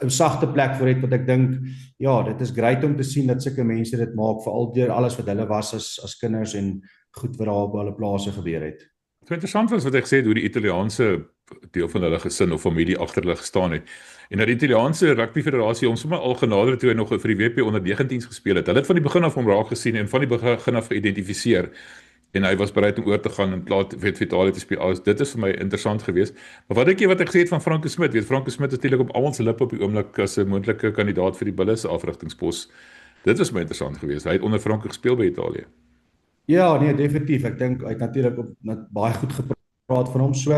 'n sagte plek vir het, wat ek dink, ja, dit is great om te sien dat sulke mense dit maak, veral deur alles wat hulle was as kinders en goed wat daar op hulle plase gebeur het. Wat interessant was wat hy gesê het hoe die Italiaanse deel van hulle gesin of familie agter hulle gestaan het. En dat die Italiaanse rugby federasie hom sommer al genader toe hy nog vir die WP onder 19s gespeel het. Hulle het van die begin af hom raak gesien en van die begin af geïdentifiseer. En hy was bereid om oor te gaan en plaas vir Italië te speel. Dit is vir my interessant geweest. Maar wat dink jy wat ek gesê het van Franco Smit? Weet Franco Smit is natuurlik op almal se lippe op die oomblik as 'n moontlike kandidaat vir die Bulle se afrigtingspos. Dit was my interessant geweest. Hy het onder Franco gespeel by Italië. Ja, nee, definitief. Ek dink hy het natuurlik baie goed gepraat van hom. So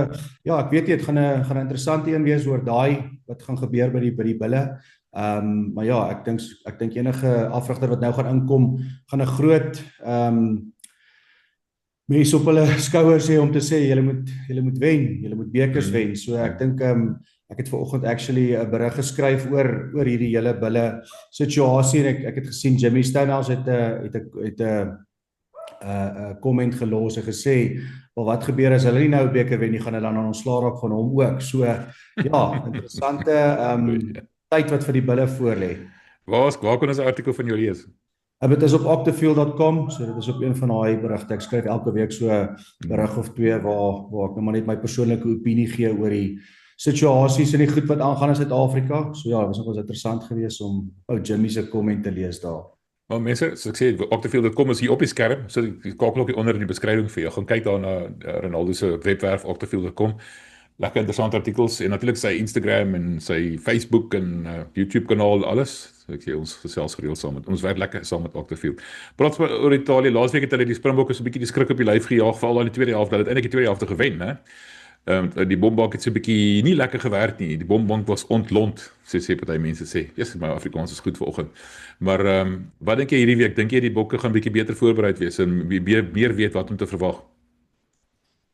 ja, ek weet jy, dit gaan 'n interessante een wees oor daai wat gaan gebeur by die Bulle. Maar ja, ek dink enige afrigter wat nou gaan inkom, gaan 'n groot mense op hulle skouers hê om te sê julle moet wen, julle moet bekers wen. So ek dink ek het vanoggend actually 'n berig geskryf oor hierdie hele Bulle situasie en ek het gesien Jimmy Stonehouse het 'n comment gelos en gesê, "Wel wat gebeur as hulle nie nou 'n beker wen nie, gaan hulle dan ontslaa raak van hom ook." So ja, interessante tyd wat vir die Bulle voorlê. Waar kon ons 'n artikel van jou lees? Dit is op octafield.com, so dit is op een van daai berigte. Ek skryf elke week so 'n berig of twee waar ek nou maar net my persoonlike opinie gee oor die situasies en die goed wat aangaan in Suid-Afrika. So ja, dit was nogal interessant geweest om ou Jimmy se comment te lees daar. Maar mense, soos ek sê, octafield.com is hier op die skerm, so die skakel ook hier onder in die beskrywing vir jou. Gaan kyk daar na Ronaldo se webwerf octafield.com. Lekker interessante artikels en natuurlik sy Instagram en sy Facebook en YouTube kanaal, alles. So ek sê ons gesels gereeld saam met ons werk lekker saam met Octafield. Praat oor Italië. Laasweek het hulle die Springbokke so 'n bietjie die skrik op die lyf gejaag veral in die tweede helfte. Hulle het eintlik die tweede helfte gewen, né? Die bombank het so 'n bietjie nie lekker gewerk nie. Die bombank was ontlont, sê party mense sê. Jesus, my Afrikaans is goed vanoggend. Maar wat dink jy hierdie week? Dink jy die bokke gaan bietjie beter voorbereid wees en meer weet wat om te verwag?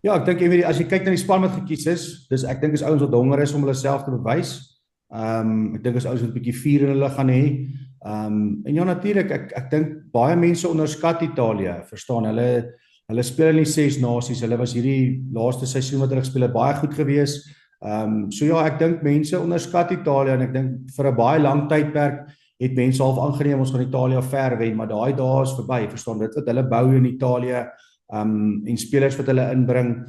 Ja, ek dink jy weet as jy kyk na die span wat gekies is, ek dink is ouens wat honger is om hulle self te bewys. Ek dink is ouens wat 'n bietjie vuur in hulle gaan hê. En ja natuurlik, ek dink baie mense onderskat Italië, verstaan? Hulle speel in die 6 nasies. Hulle was hierdie laaste seisoen wat hulle gespeel het baie goed geweest. So ja, ek dink mense onderskat Italië en ek dink vir 'n baie lang tydperk het mense half aangeneem ons gaan Italië ver wen, maar daai dae is verby. Verstaan dit wat hulle bou in Italië? En spelers wat hulle inbring,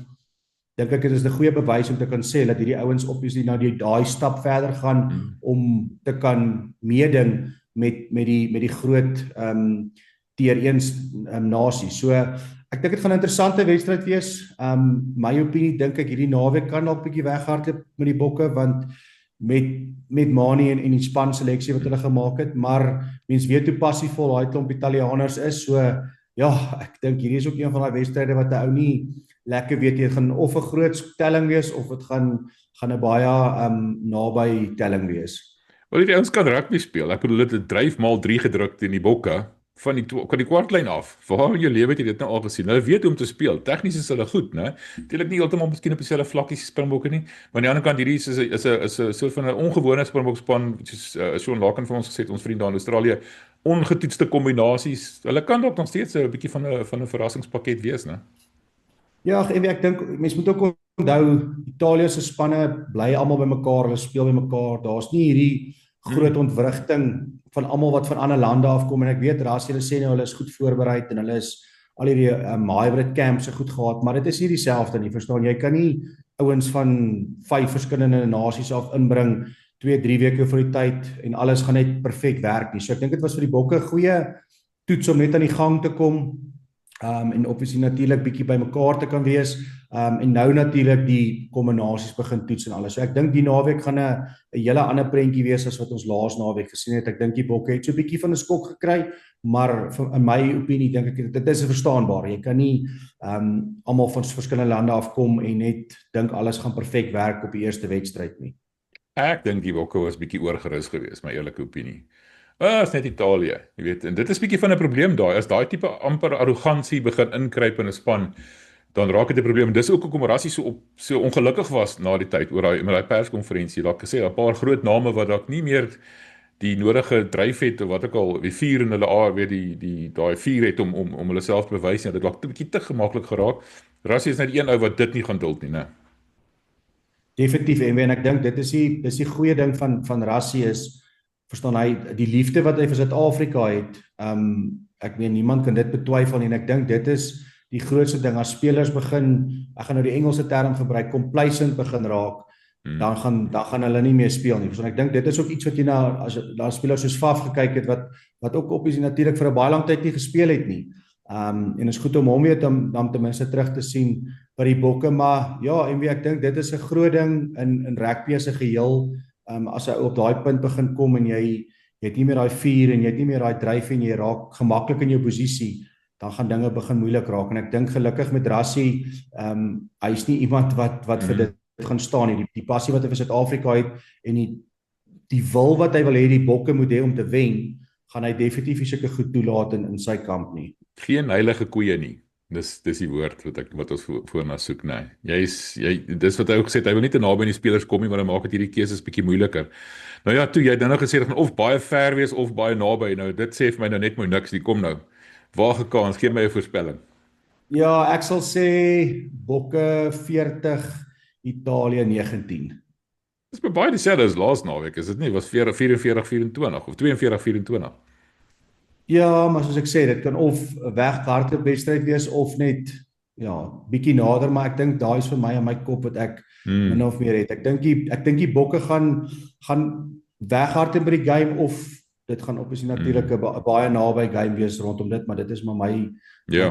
dink ek dit is 'n goeie bewys om te kan sê dat hierdie ouens obviously nou daai stap verder gaan om te kan meeding met die groot tier 1 nasie. So ek dink dit gaan 'n interessante wedstryd wees. My opinie dink ek hierdie naweek kan dalk bietjie weghardloop met die bokke want met Mani en die span seleksie wat hulle gemaak het, maar mens weet hoe passievol daai klomp Italianers is. So ja, ek dink hierdie is ook een van daai wedstryde wat 'n ou nie lekker weet jy gaan of 'n groot telling wees of dit gaan 'n baie naby telling wees. Wel die ouens kan rugby speel. Ek bedoel dit het dryf maal 3 gedruk in die bokke van die kwartlyn af. Waar in jou lewe het jy dit nou al gesien? Hulle weet hoe om te speel. Tegnies is hulle goed, né? Natuurlik nie heeltemal miskien op dieselfde vlakkie as Springbokke nie, maar aan die ander kant hierdie is 'n soort van 'n ongewone Springbokspan, soos Shaun Larkin van ons gesê het, ons vriend daar in Australië, ongetoetste kombinasies. Hulle kan dalk nog steeds 'n bietjie van 'n verrassingspakket wees, né? Ja, ek dink mense moet ook onthou Italië se spanne bly almal by mekaar, hulle speel by mekaar. Daar's nie hierdie groot ontwrigting van almal wat van ander lande afkom en ek weet Rassie sê nou hulle is goed voorberei en hulle is al hierdie hybrid camps se goed gehad, maar dit is nie dieselfde nie, verstaan? Jy kan nie ouens van 5 verskillende nasies af inbring 2-3 weke voor die tyd en alles gaan net perfek werk nie. So ek dink dit was vir die bokke 'n goeie toets om net aan die gang te kom. En obviously natuurlik bietjie by mekaar te kan wees. En nou natuurlik die kombinasies begin toets en alles. So ek dink die naweek gaan 'n hele ander prentjie wees as wat ons laas naweek gesien het. Ek dink die bokke het so 'n bietjie van 'n skok gekry, maar in my opinie dink ek dit is verstaanbaar. Jy kan nie almal van verskillende lande afkom en net dink alles gaan perfek werk op die eerste wedstryd nie. Ek dink die bokke was bietjie oorgerus geweest, my eerlike opinie. Is net Italië, jy weet, en dit is bietjie van 'n probleem daai. As daai tipe amper arrogansie begin inkruip in 'n span, dan raak dit 'n probleem. Dis ook hoekom Rassie so ongelukkig was na die tyd oor met daai perskonferensie. Daar gesê 'n paar groot name wat dalk nie meer die nodige dryf het of wat ook al, die vuur in hulle weet daai vuur het om hulle self te bewys en dit dalk 'n bietjie te gemaklik geraak. Rassie is net een ou wat dit nie gaan duld nie, né? Definitief en ek dink dit is die goeie ding van Rassie is, verstaan hy die liefde wat hy vir Suid-Afrika het. Ek meen niemand kan dit betwyfel nie en ek dink dit is die grootste ding. As spelers begin, ek gaan nou die Engelse term gebruik, complacent begin raak, dan gaan hulle nie meer speel nie. So ek dink dit is ook iets wat jy as daar spelers soos Faf gekyk het wat ook op is natuurlik vir 'n baie lang tyd nie gespeel het nie. En is goed om hom weer dan ten minste terug te sien by die Bokke, maar ja, en ek dink dit is 'n groot ding in rugby as 'n geheel. As hy op daai punt begin kom en jy het nie meer daai vuur en jy het nie meer daai dryf en jy raak gemaklik in jou posisie, dan gaan dinge begin moeilik raak. En ek dink gelukkig met Rassie, hy's nie iemand wat vir dit gaan staan nie. Die passie wat hy vir Suid-Afrika het en die wil wat hy wil hê die Bokke moet hê om te wen, gaan hy definitief nie sulke goed toelaat in sy kamp nie. Geen heilige koeie nie. Dis die woord wat ons voorna soek, nee. Dis wat hy ook gesê het, hy wil nie te naby aan die spelers kom nie, maar dan maak dit hierdie keuses bietjie moeiliker. Nou ja, toe jy dan nou gesê dit gaan of baie ver wees of baie naby. Nou dit sê vir my nou net mooi niks, die kom nou. Waage kans, gee my 'n voorspelling. Ja, ek sal sê Bokke 40, Italië 19. Dis baie dieselfde as laas naweek, is dit nie? Was 44-24 of 42-24. Ja, maar soos ek sê, dit kan of 'n weghardloop wedstryd wees of net bietjie nader, maar ek dink daai is vir my in my kop wat ek min of meer het. Ek dink die Bokke gaan weghardloop by die game of dit gaan op is natuurlik 'n baie naby game wees rondom dit, maar dit is maar my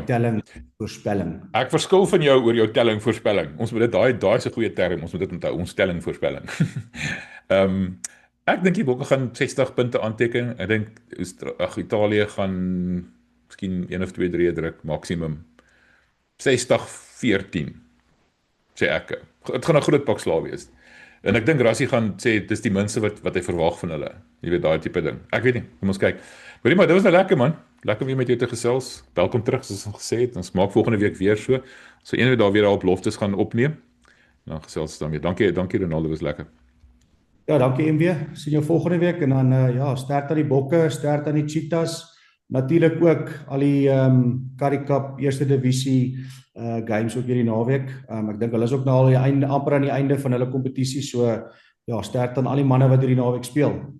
telling voorspelling. Ek verskil van jou oor jou telling voorspelling. Ons moet dit daai is 'n goeie term, ons moet dit onthou, ons telling voorspelling. Ek dink die Bokke gaan 60 punte aanteken. Ek dink Italië gaan miskien 1 of 2, 3 druk maksimum. 60-14 sê ek. Dit gaan 'n groot pak slaag wees. En ek dink Rassie gaan sê dis die minste wat hy verwag van hulle. Jy weet daai tipe ding. Ek weet nie, kom ons kyk. Hoorie maar, dit was nou lekker man. Lekker om weer met jou te gesels. Welkom terug soos ons gesê het. Ons maak volgende week weer so. So eendag daar weer op loftes gaan opneem. Dan gesels dan weer. Dankie Ronaldo, was lekker. Ja, dankie MW. Sien jou volgende week en dan sterk aan die Bokke, sterk aan die Cheetahs. Natuurlik ook al die Currie Cup eerste divisie games ook hierdie naweek. Ek dink hulle is ook nou al amper aan die einde van hulle kompetisie, so ja, sterk aan al die manne wat hierdie naweek speel.